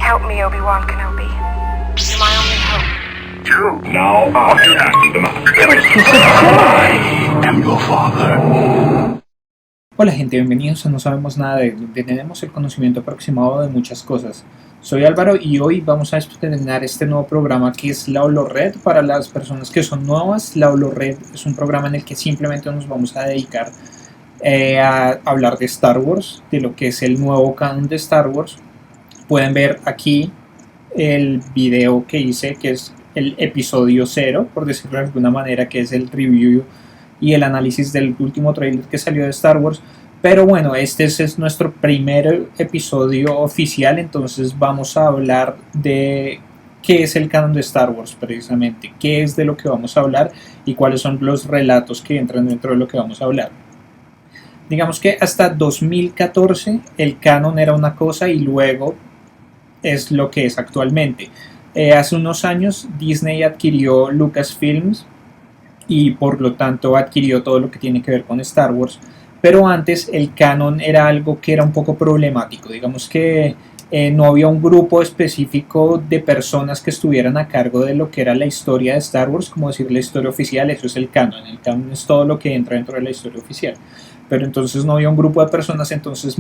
Help me, Obi-Wan Kenobi. You're my only hope. True. Now I am the Master. I am your father. Hola gente, bienvenidos a No Sabemos Nada de donde tenemos el conocimiento aproximado de muchas cosas. Soy Álvaro y hoy vamos a estrenar este nuevo programa que es La Holored. Para las personas que son nuevas, La Holored es un programa en el que simplemente nos vamos a dedicar a hablar de Star Wars, de lo que es el nuevo canon de Star Wars. Pueden ver aquí el video que hice, que es el episodio 0, por decirlo de alguna manera, que es el review y el análisis del último trailer que salió de Star Wars. Pero bueno, este es nuestro primer episodio oficial, entonces vamos a hablar de qué es el canon de Star Wars precisamente, qué es de lo que vamos a hablar y cuáles son los relatos que entran dentro de lo que vamos a hablar. Digamos que hasta 2014 el canon era una cosa y luego es lo que es actualmente. Hace unos años Disney adquirió Lucasfilms y por lo tanto adquirió todo lo que tiene que ver con Star Wars, pero antes el canon era algo que era un poco problemático. Digamos que no había un grupo específico de personas que estuvieran a cargo de lo que era la historia de Star Wars, como decir la historia oficial. Eso es el canon es todo lo que entra dentro de la historia oficial, pero entonces no había un grupo de personas, entonces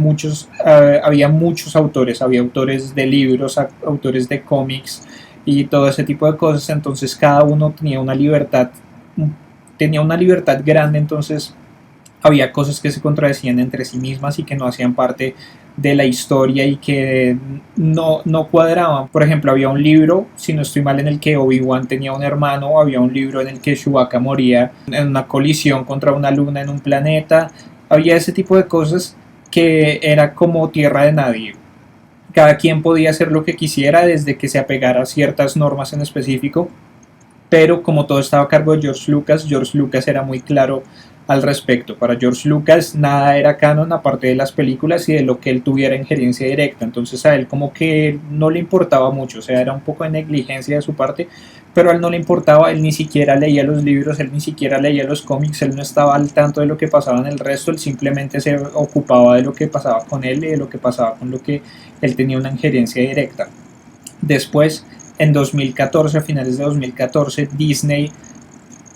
había muchos autores, había autores de libros, autores de cómics y todo ese tipo de cosas, entonces cada uno tenía una libertad grande, entonces había cosas que se contradecían entre sí mismas y que no hacían parte de la historia y que no cuadraban. Por ejemplo, había un libro, si no estoy mal, en el que Obi-Wan tenía un hermano, había un libro en el que Chewbacca moría en una colisión contra una luna en un planeta. Había ese tipo de cosas que era como tierra de nadie. Cada quien podía hacer lo que quisiera desde que se apegara a ciertas normas en específico, pero como todo estaba a cargo de George Lucas era muy claro al respecto. Para George Lucas nada era canon aparte de las películas y de lo que él tuviera injerencia directa, entonces a él como que no le importaba mucho, o sea, era un poco de negligencia de su parte, pero a él no le importaba. Él ni siquiera leía los libros, él ni siquiera leía los cómics, él no estaba al tanto de lo que pasaba en el resto, él simplemente se ocupaba de lo que pasaba con él y de lo que pasaba con lo que él tenía una injerencia directa. Después, en 2014, a finales de 2014, Disney,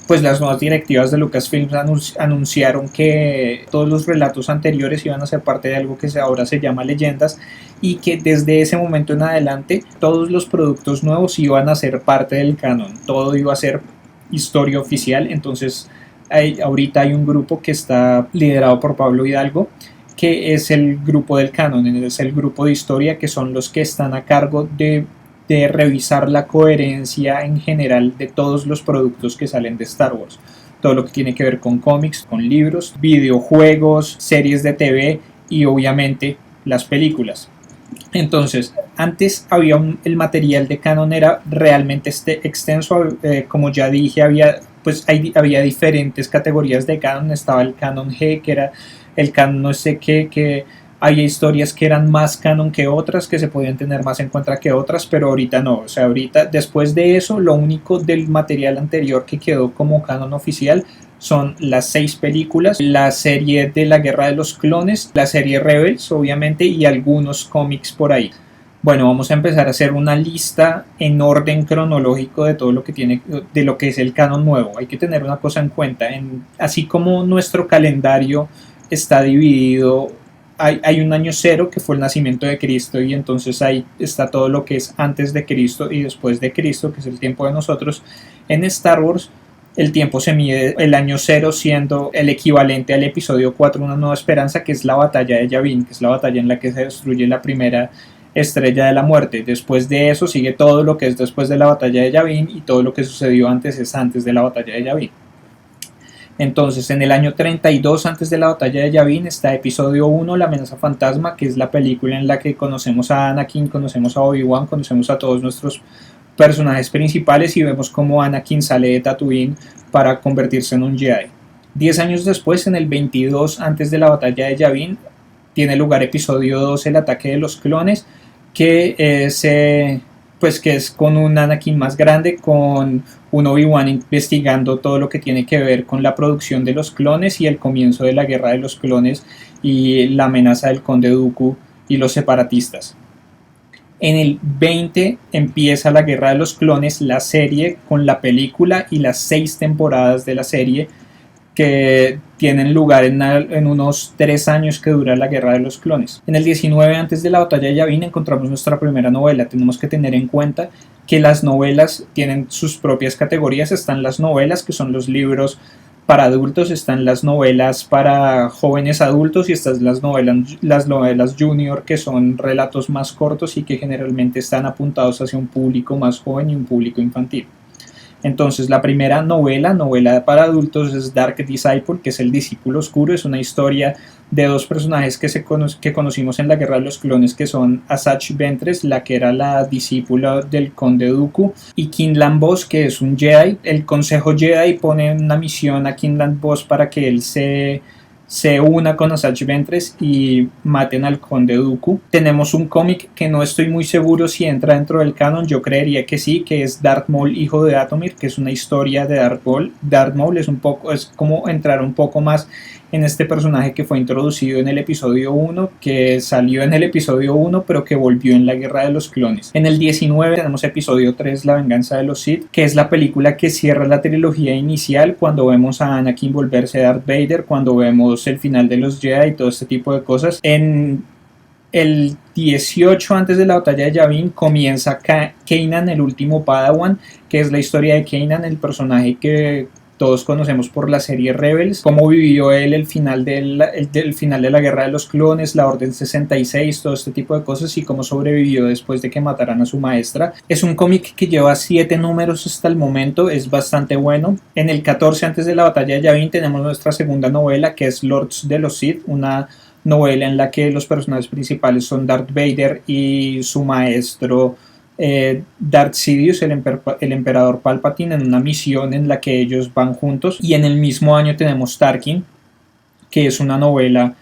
pues las nuevas directivas de Lucasfilms anunciaron que todos los relatos anteriores iban a ser parte de algo que ahora se llama Leyendas, y que desde ese momento en adelante todos los productos nuevos iban a ser parte del canon, todo iba a ser historia oficial. Entonces ahorita hay un grupo que está liderado por Pablo Hidalgo, que es el grupo del canon, es el grupo de historia, que son los que están a cargo de revisar la coherencia en general de todos los productos que salen de Star Wars, todo lo que tiene que ver con cómics, con libros, videojuegos, series de TV y obviamente las películas. Entonces, antes el material de canon era realmente extenso, como ya dije, había diferentes categorías de canon. Estaba el canon G, que era el canon no sé qué, que había historias que eran más canon que otras, que se podían tener más en cuenta que otras, pero ahorita no. O sea, ahorita, después de eso, lo único del material anterior que quedó como canon oficial son las 6 películas, la serie de la Guerra de los Clones, la serie Rebels, obviamente, y algunos cómics por ahí. Bueno, vamos a empezar a hacer una lista en orden cronológico de todo lo que de lo que es el canon nuevo. Hay que tener una cosa en cuenta, así como nuestro calendario está dividido. Hay un año cero, que fue el nacimiento de Cristo, y entonces ahí está todo lo que es antes de Cristo y después de Cristo, que es el tiempo de nosotros. En Star Wars el tiempo se mide, el año cero siendo el equivalente al episodio 4, Una Nueva Esperanza, que es la batalla de Yavin, que es la batalla en la que se destruye la primera estrella de la muerte. Después de eso sigue todo lo que es después de la batalla de Yavin, y todo lo que sucedió antes es antes de la batalla de Yavin. Entonces, en el año 32 antes de la batalla de Yavin está episodio 1, La Amenaza Fantasma, que es la película en la que conocemos a Anakin, conocemos a Obi-Wan, conocemos a todos nuestros personajes principales y vemos cómo Anakin sale de Tatooine para convertirse en un Jedi. 10 años después, en el 22 antes de la batalla de Yavin, tiene lugar episodio 2, El Ataque de los Clones, que es con un Anakin más grande, con un Obi-Wan investigando todo lo que tiene que ver con la producción de los clones y el comienzo de la Guerra de los Clones y la amenaza del Conde Dooku y los separatistas. En el 20 empieza la Guerra de los Clones, la serie con la película y las 6 temporadas de la serie que tienen lugar en unos 3 años que dura la Guerra de los Clones. En el 19, antes de la batalla de Yavin, encontramos nuestra primera novela. Tenemos que tener en cuenta que las novelas tienen sus propias categorías. Están las novelas, que son los libros para adultos, están las novelas para jóvenes adultos y están las novelas junior, que son relatos más cortos y que generalmente están apuntados hacia un público más joven y un público infantil. Entonces, la primera novela para adultos, es Dark Disciple, que es el discípulo oscuro. Es una historia de 2 personajes que conocimos en la Guerra de los Clones, que son Asajj Ventress, la que era la discípula del Conde Dooku, y Quinlan Vos, que es un Jedi. El Consejo Jedi pone una misión a Quinlan Vos para que él se una con Asajj Ventress y maten al Conde Dooku. Tenemos un cómic que no estoy muy seguro si entra dentro del canon, yo creería que sí, que es Darth Maul, hijo de Dathomir, que es una historia de Darth Maul. Darth Maul es como entrar un poco más en este personaje que fue introducido en el episodio 1, que salió en el episodio 1, pero que volvió en la Guerra de los Clones. En el 19 tenemos episodio 3, La venganza de los Sith, que es la película que cierra la trilogía inicial, cuando vemos a Anakin volverse Darth Vader, cuando vemos el final de los Jedi y todo este tipo de cosas. En el 18, antes de la batalla de Yavin, comienza Kanan, el último Padawan, que es la historia de Kanan, el personaje que todos conocemos por la serie Rebels, cómo vivió él el final de la Guerra de los Clones, la Orden 66, todo este tipo de cosas, y cómo sobrevivió después de que mataran a su maestra. Es un cómic que lleva 7 números hasta el momento, es bastante bueno. En el 14, antes de la batalla de Yavin, tenemos nuestra segunda novela, que es Lords de los Sith, una novela en la que los personajes principales son Darth Vader y su maestro Darth Sidious, el emperador Palpatine, en una misión en la que ellos van juntos. Y en el mismo año tenemos Tarkin, que es una novela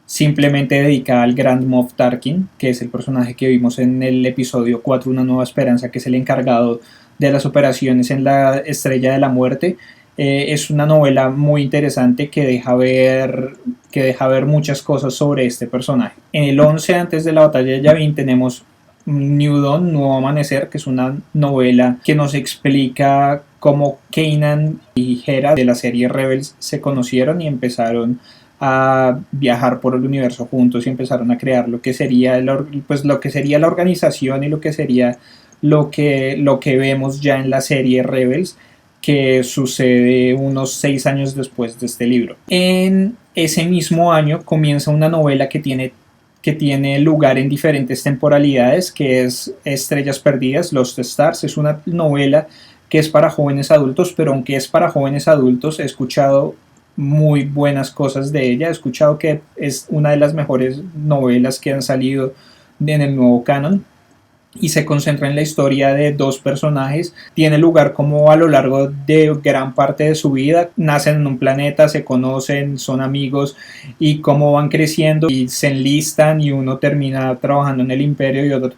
simplemente dedicada al Grand Moff Tarkin, que es el personaje que vimos en el episodio 4, Una Nueva Esperanza, que es el encargado de las operaciones en la Estrella de la Muerte. Es una novela muy interesante que deja ver muchas cosas sobre este personaje. En el 11, antes de la batalla de Yavin, tenemos New Dawn, Nuevo Amanecer, que es una novela que nos explica cómo Kanan y Hera de la serie Rebels se conocieron y empezaron a viajar por el universo juntos y empezaron a crear lo que sería la organización y lo que sería lo que vemos ya en la serie Rebels, que sucede unos 6 años después de este libro. En ese mismo año comienza una novela que tiene lugar en diferentes temporalidades, que es Estrellas Perdidas, Lost Stars. Es una novela que es para jóvenes adultos, pero aunque es para jóvenes adultos, he escuchado muy buenas cosas de ella. He escuchado que es una de las mejores novelas que han salido en el nuevo canon, y se concentra en la historia de 2 personajes. Tiene lugar como a lo largo de gran parte de su vida. Nacen en un planeta, se conocen, son amigos, y cómo van creciendo y se enlistan, y uno termina trabajando en el Imperio y otro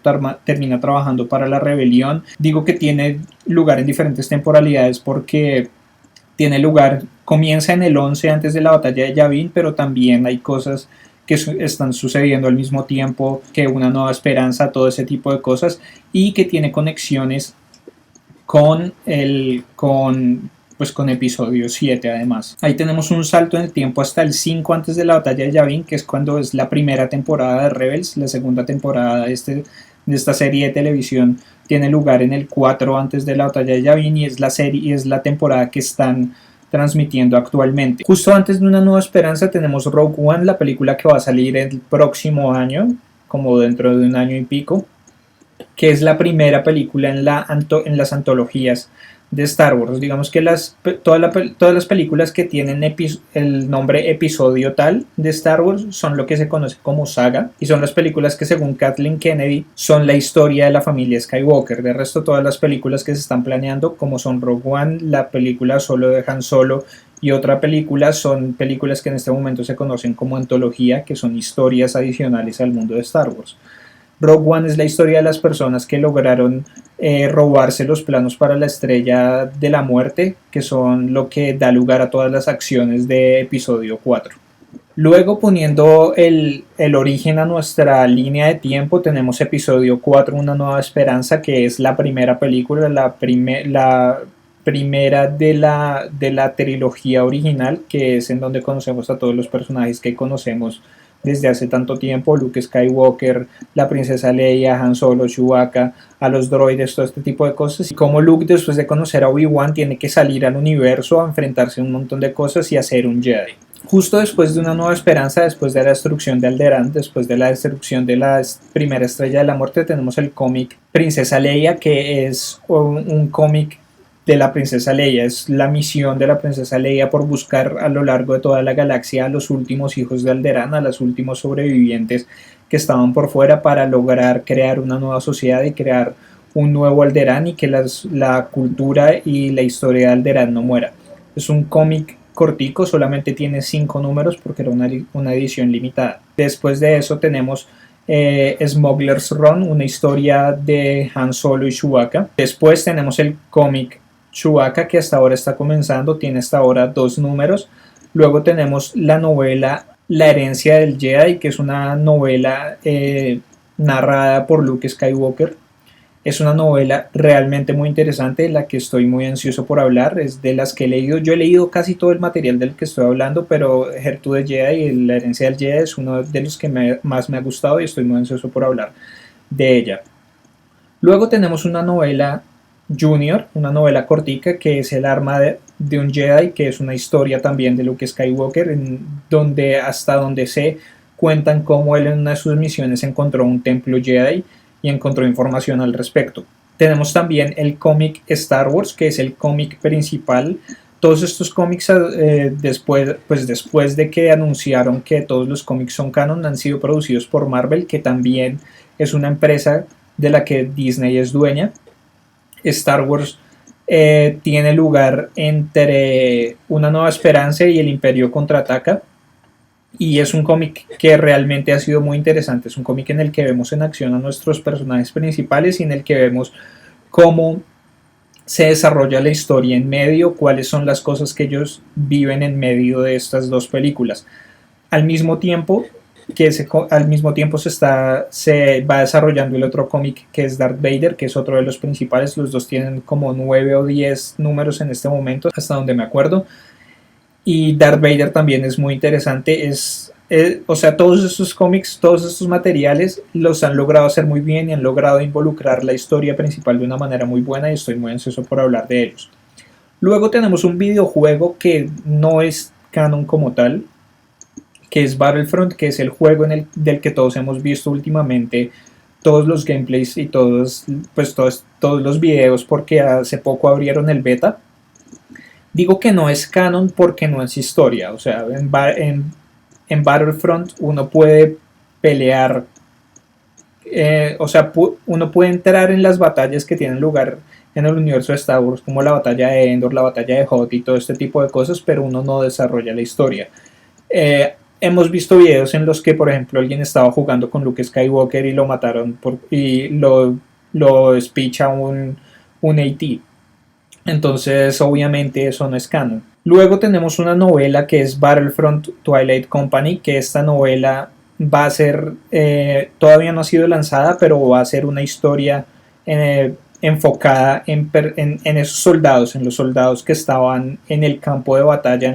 termina trabajando para la rebelión. Digo que tiene lugar en diferentes temporalidades porque comienza en el 11, antes de la batalla de Yavin, pero también hay cosas que están sucediendo al mismo tiempo que Una Nueva Esperanza, todo ese tipo de cosas, y que tiene conexiones con episodio 7 además. Ahí tenemos un salto en el tiempo hasta el 5, antes de la batalla de Yavin, que es cuando es la primera temporada de Rebels. La segunda temporada de esta serie de televisión tiene lugar en el 4, antes de la batalla de Yavin, y es la temporada que están transmitiendo actualmente. Justo antes de Una Nueva Esperanza tenemos Rogue One, la película que va a salir el próximo año, como dentro de un año y pico, que es la primera película en las antologías de Star Wars. Digamos que todas las películas que tienen el nombre episodio tal de Star Wars son lo que se conoce como saga, y son las películas que, según Kathleen Kennedy, son la historia de la familia Skywalker. De resto, todas las películas que se están planeando, como son Rogue One, la película Solo de Han Solo y otra película, son películas que en este momento se conocen como antología, que son historias adicionales al mundo de Star Wars. Rogue One es la historia de las personas que lograron robarse los planos para la Estrella de la Muerte, que son lo que da lugar a todas las acciones de episodio 4. Luego, poniendo el origen a nuestra línea de tiempo, tenemos episodio 4, Una Nueva Esperanza, que es la primera película, la primera de la trilogía original, que es en donde conocemos a todos los personajes que conocemos desde hace tanto tiempo: Luke Skywalker, la princesa Leia, Han Solo, Chewbacca, a los droides, todo este tipo de cosas, y como Luke, después de conocer a Obi-Wan, tiene que salir al universo a enfrentarse a un montón de cosas y a ser un Jedi. Justo después de Una Nueva Esperanza, después de la destrucción de Alderaan, después de la destrucción de la primera estrella de la muerte, tenemos el cómic Princesa Leia, que es un cómic de la princesa Leia. Es la misión de la princesa Leia por buscar a lo largo de toda la galaxia a los últimos hijos de Alderaan, a los últimos sobrevivientes que estaban por fuera, para lograr crear una nueva sociedad y crear un nuevo Alderaan, y que la cultura y la historia de Alderaan no muera. Es un cómic cortico, solamente tiene 5 números porque era una edición limitada. Después de eso tenemos Smuggler's Run, una historia de Han Solo y Chewbacca. Después tenemos el cómic Chewbacca, que hasta ahora está comenzando, tiene hasta ahora 2 números. Luego tenemos la novela La Herencia del Jedi, que es una novela narrada por Luke Skywalker. Es una novela realmente muy interesante, de la que estoy muy ansioso por hablar. Es de las que he leído. Yo he leído casi todo el material del que estoy hablando, pero Heir to the Jedi, La Herencia del Jedi, es uno de los que más me ha gustado, y estoy muy ansioso por hablar de ella. Luego tenemos una novela Junior, una novela cortica, que es El arma de un Jedi, que es una historia también de Luke Skywalker, donde, hasta donde sé, cuentan cómo él en una de sus misiones encontró un templo Jedi y encontró información al respecto. Tenemos también el cómic Star Wars, que es el cómic principal. Todos estos cómics, después de que anunciaron que todos los cómics son canon, han sido producidos por Marvel, que también es una empresa de la que Disney es dueña. Star Wars tiene lugar entre Una Nueva Esperanza y El Imperio Contraataca, y es un cómic que realmente ha sido muy interesante. Es un cómic en el que vemos en acción a nuestros personajes principales y en el que vemos cómo se desarrolla la historia en medio, cuáles son las cosas que ellos viven en medio de estas dos películas. Al mismo tiempo se va desarrollando el otro cómic, que es Darth Vader, que es otro de los principales. Los dos tienen como 9 o 10 números en este momento, hasta donde me acuerdo. Y Darth Vader también es muy interesante. O sea, todos estos cómics, todos estos materiales los han logrado hacer muy bien y han logrado involucrar la historia principal de una manera muy buena, y estoy muy ansioso por hablar de ellos. Luego tenemos un videojuego que no es canon como tal, que es Battlefront, que es el juego del que todos hemos visto últimamente todos los gameplays y todos los videos, porque hace poco abrieron el beta. Digo que no es canon porque no es historia. O sea, en Battlefront uno puede pelear, uno puede entrar en las batallas que tienen lugar en el universo de Star Wars, como la batalla de Endor, la batalla de Hoth y todo este tipo de cosas, pero uno no desarrolla la historia. Hemos visto videos en los que, por ejemplo, alguien estaba jugando con Luke Skywalker y lo mataron y lo speecha un AT. Entonces, obviamente, eso no es canon. Luego tenemos una novela que es Battlefront Twilight Company, que esta novela va a ser, todavía no ha sido lanzada, pero va a ser una historia enfocada en esos soldados, en los soldados que estaban en el campo de batalla,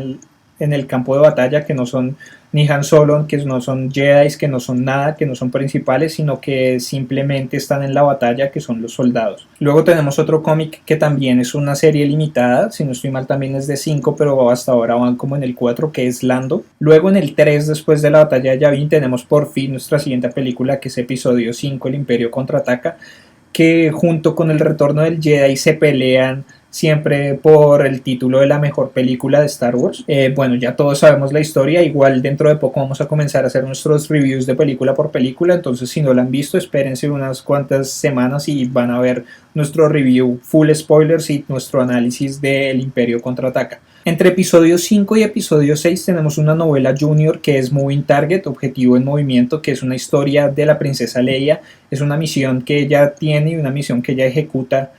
que no son ni Han Solo, que no son Jedi, que no son nada, que no son principales, sino que simplemente están en la batalla, que son los soldados. Luego tenemos otro cómic que también es una serie limitada, si no estoy mal también es de 5, pero hasta ahora van como en el 4, que es Lando. Luego en el 3, después de la batalla de Yavin, tenemos por fin nuestra siguiente película, que es episodio 5, El Imperio Contraataca, que junto con El Retorno del Jedi se pelean siempre por el título de la mejor película de Star Wars. Bueno, ya todos sabemos la historia. Igual dentro de poco vamos a comenzar a hacer nuestros reviews de película por película, entonces si no la han visto, espérense unas cuantas semanas y van a ver nuestro review full spoilers y nuestro análisis de El Imperio Contraataca. Entre episodio 5 y episodio 6 tenemos una novela Junior, que es Moving Target, Objetivo en Movimiento, que es una historia de la princesa Leia. Es una misión que ella tiene y una misión que ella ejecuta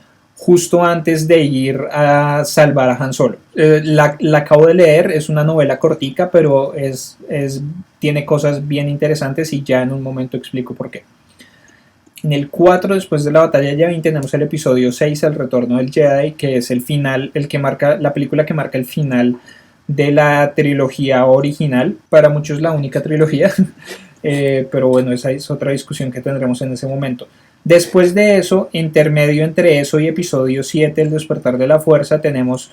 justo antes de ir a salvar a Han Solo. La acabo de leer, es una novela cortica, pero tiene cosas bien interesantes y ya en un momento explico por qué. En el 4, después de la batalla de Yavin, tenemos el episodio 6, El retorno del Jedi, que es el final, la película que marca el final de la trilogía original, para muchos la única trilogía, pero bueno, esa es otra discusión que tendremos en ese momento. Después de eso, intermedio entre eso y episodio 7, El despertar de la fuerza, tenemos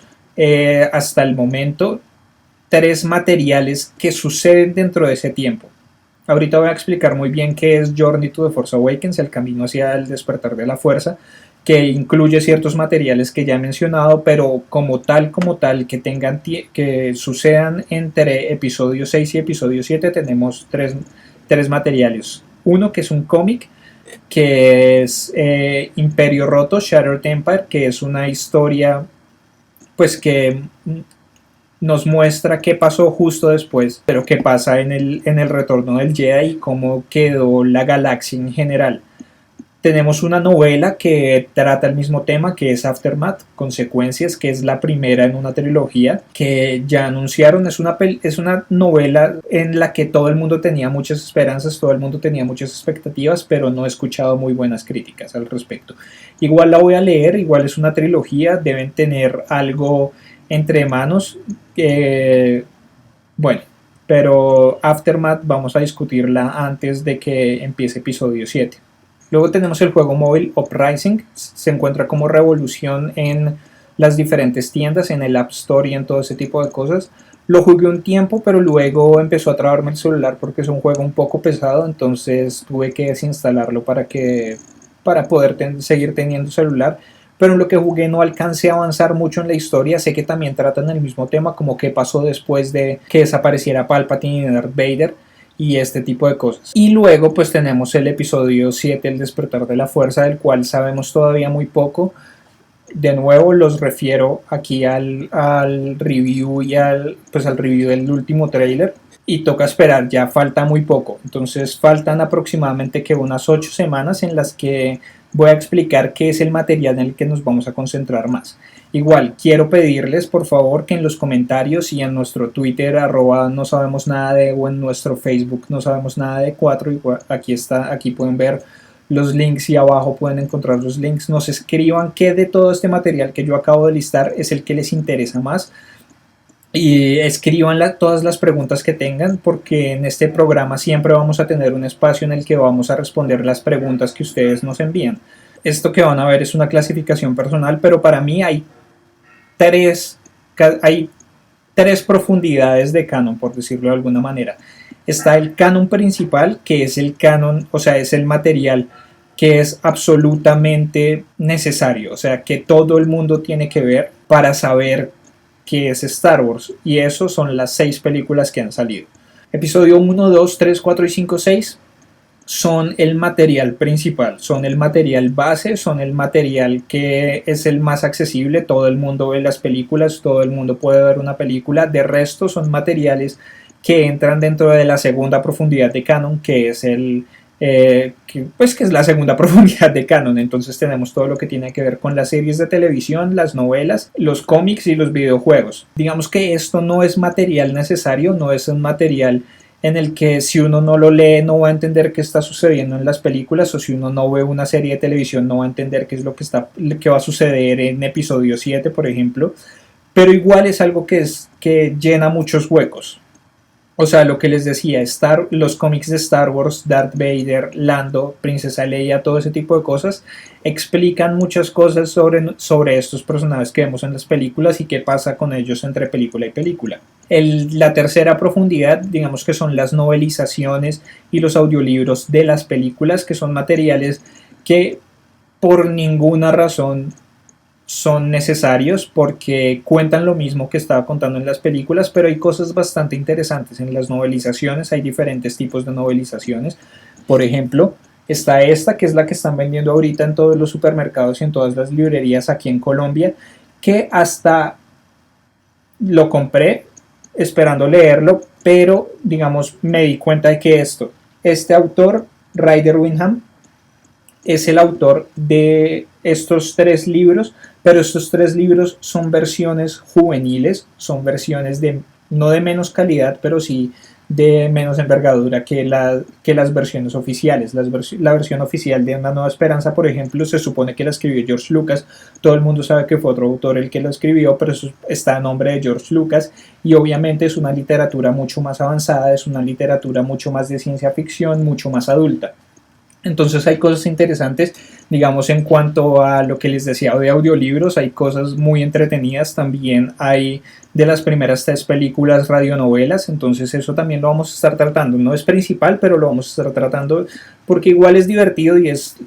hasta el momento 3 materiales que suceden dentro de ese tiempo. Ahorita voy a explicar muy bien qué es Journey to the Force Awakens, el camino hacia el despertar de la fuerza, que incluye ciertos materiales que ya he mencionado, pero como tal, que sucedan entre episodio 6 y episodio 7, tenemos tres materiales. Uno que es un cómic, que es Imperio Roto, Shattered Empire, que es una historia pues que nos muestra qué pasó justo después, pero qué pasa en el retorno del Jedi y cómo quedó la galaxia en general. Tenemos una novela que trata el mismo tema, que es Aftermath, Consecuencias, que es la primera en una trilogía que ya anunciaron. Es una novela en la que todo el mundo tenía muchas esperanzas, todo el mundo tenía muchas expectativas, pero no he escuchado muy buenas críticas al respecto. Igual la voy a leer, igual es una trilogía, deben tener algo entre manos. Bueno, pero Aftermath vamos a discutirla antes de que empiece episodio 7. Luego tenemos el juego móvil Uprising, se encuentra como Revolución en las diferentes tiendas, en el App Store y en todo ese tipo de cosas. Lo jugué un tiempo, pero luego empezó a trabarme el celular porque es un juego un poco pesado, entonces tuve que desinstalarlo para poder seguir teniendo celular. Pero en lo que jugué no alcancé a avanzar mucho en la historia. Sé que también tratan el mismo tema, como qué pasó después de que desapareciera Palpatine y Darth Vader y este tipo de cosas. Y luego pues tenemos el episodio 7, El despertar de la fuerza, del cual sabemos todavía muy poco. De nuevo los refiero aquí al review y al review del último trailer. Y toca esperar, ya falta muy poco. Entonces faltan aproximadamente unas 8 semanas en las que voy a explicar qué es el material en el que nos vamos a concentrar más. Igual, quiero pedirles por favor que en los comentarios y en nuestro Twitter @nosabemosnada o en nuestro Facebook no sabemos nada de 4, igual, aquí pueden ver los links y abajo pueden encontrar los links. Nos escriban qué de todo este material que yo acabo de listar es el que les interesa más. Y escriban todas las preguntas que tengan, porque en este programa siempre vamos a tener un espacio en el que vamos a responder las preguntas que ustedes nos envían. Esto que van a ver es una clasificación personal, pero para mí hay tres profundidades de canon, por decirlo de alguna manera. Está el canon principal, que es el canon, o sea, es el material que es absolutamente necesario, o sea, que todo el mundo tiene que ver para saber que es Star Wars, y eso son las 6 películas que han salido. Episodio 1, 2, 3, 4 y 5, 6 son el material principal, son el material base, son el material que es el más accesible, todo el mundo ve las películas, todo el mundo puede ver una película. De resto son materiales que entran dentro de la segunda profundidad de canon, que es que es la segunda profundidad de canon. Entonces tenemos todo lo que tiene que ver con las series de televisión, las novelas, los cómics y los videojuegos. Digamos que esto no es material necesario, no es un material en el que si uno no lo lee no va a entender qué está sucediendo en las películas, o si uno no ve una serie de televisión no va a entender qué es lo que va a suceder en episodio 7, por ejemplo. Pero igual es algo que llena muchos huecos. O sea, lo que les decía, los cómics de Star Wars, Darth Vader, Lando, Princesa Leia, todo ese tipo de cosas, explican muchas cosas sobre estos personajes que vemos en las películas y qué pasa con ellos entre película y película. La tercera profundidad, digamos que son las novelizaciones y los audiolibros de las películas, que son materiales que por ninguna razón son necesarios, porque cuentan lo mismo que estaba contando en las películas, pero hay cosas bastante interesantes en las novelizaciones. Hay diferentes tipos de novelizaciones. Por ejemplo, está esta, que es la que están vendiendo ahorita en todos los supermercados y en todas las librerías aquí en Colombia, que hasta lo compré esperando leerlo, pero digamos me di cuenta de que este autor, Ryder Windham, es el autor de estos 3 libros, pero estos 3 libros son versiones juveniles, son versiones de no de menos calidad, pero sí de menos envergadura que las versiones oficiales. La versión oficial de Una Nueva Esperanza, por ejemplo, se supone que la escribió George Lucas. Todo el mundo sabe que fue otro autor el que lo escribió, pero eso está a nombre de George Lucas, y obviamente es una literatura mucho más avanzada, es una literatura mucho más de ciencia ficción, mucho más adulta. Entonces hay cosas interesantes, digamos, en cuanto a lo que les decía de audiolibros, hay cosas muy entretenidas. También hay de las primeras 3 películas radionovelas, entonces eso también lo vamos a estar tratando. No es principal, pero lo vamos a estar tratando porque igual es divertido y es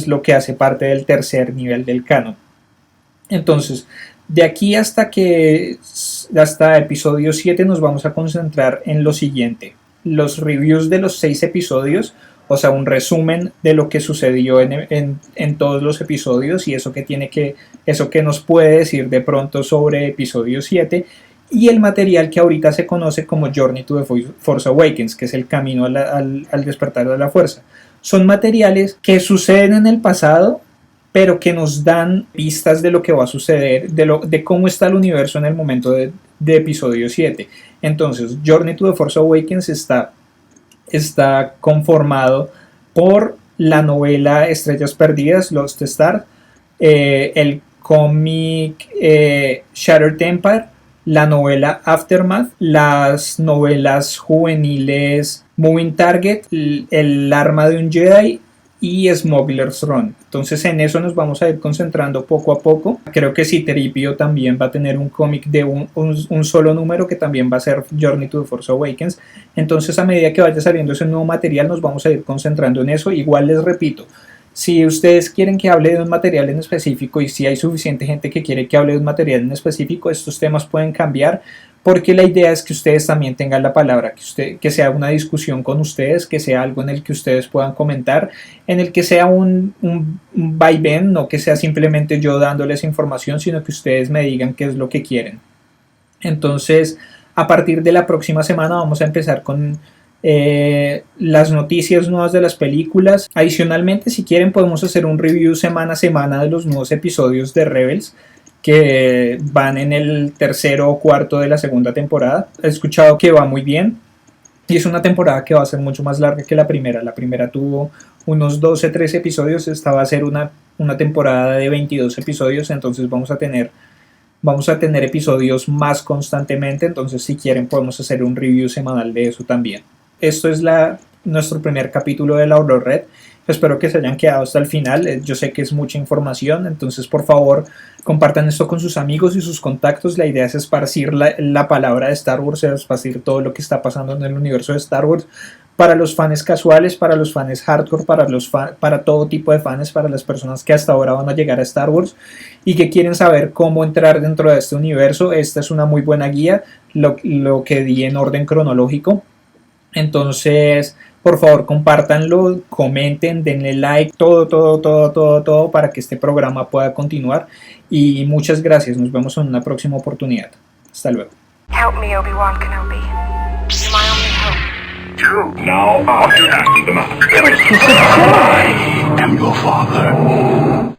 lo que hace parte del tercer nivel del canon. Entonces, de aquí hasta episodio 7 nos vamos a concentrar en lo siguiente: los reviews de los 6 episodios, o sea, un resumen de lo que sucedió en todos los episodios y eso que nos puede decir de pronto sobre episodio 7, y el material que ahorita se conoce como Journey to the Force Awakens, que es el camino al despertar de la fuerza. Son materiales que suceden en el pasado, pero que nos dan pistas de lo que va a suceder, de cómo está el universo en el momento de episodio 7. Entonces, Journey to the Force Awakens está conformado por la novela Estrellas Perdidas, Lost Stars, el cómic Shattered Empire, la novela Aftermath, las novelas juveniles Moving Target, El arma de un Jedi y Smuggler's Run. Entonces en eso nos vamos a ir concentrando poco a poco. Creo que C-3PO también va a tener un cómic de un solo número que también va a ser Journey to the Force Awakens. Entonces a medida que vaya saliendo ese nuevo material nos vamos a ir concentrando en eso. Igual les repito, si ustedes quieren que hable de un material en específico y si hay suficiente gente que quiere que hable de un material en específico, estos temas pueden cambiar, porque la idea es que ustedes también tengan la palabra, que sea una discusión con ustedes, que sea algo en el que ustedes puedan comentar, en el que sea un vaivén, no que sea simplemente yo dándoles información, sino que ustedes me digan qué es lo que quieren. Entonces, a partir de la próxima semana vamos a empezar con las noticias nuevas de las películas. Adicionalmente, si quieren, podemos hacer un review semana a semana de los nuevos episodios de Rebels, que van en el 3º o 4º de la segunda temporada. He escuchado que va muy bien y es una temporada que va a ser mucho más larga que la primera. La primera tuvo unos 12-13 episodios, esta va a ser una temporada de 22 episodios, entonces vamos a tener episodios más constantemente. Entonces si quieren podemos hacer un review semanal de eso también. Esto es nuestro primer capítulo de la HoloRed. Espero que se hayan quedado hasta el final. Yo sé que es mucha información, entonces por favor compartan esto con sus amigos y sus contactos. La idea es esparcir la palabra de Star Wars, esparcir todo lo que está pasando en el universo de Star Wars para los fans casuales, para los fans hardcore, para todo tipo de fans, para las personas que hasta ahora van a llegar a Star Wars y que quieren saber cómo entrar dentro de este universo. Esta es una muy buena guía, lo que di en orden cronológico. Entonces, por favor, compártanlo, comenten, denle like, todo para que este programa pueda continuar. Y muchas gracias, nos vemos en una próxima oportunidad. Hasta luego. Help me, Obi-Wan Kenobi. You're my only hope. You now are Jedi, the Master. I am your father.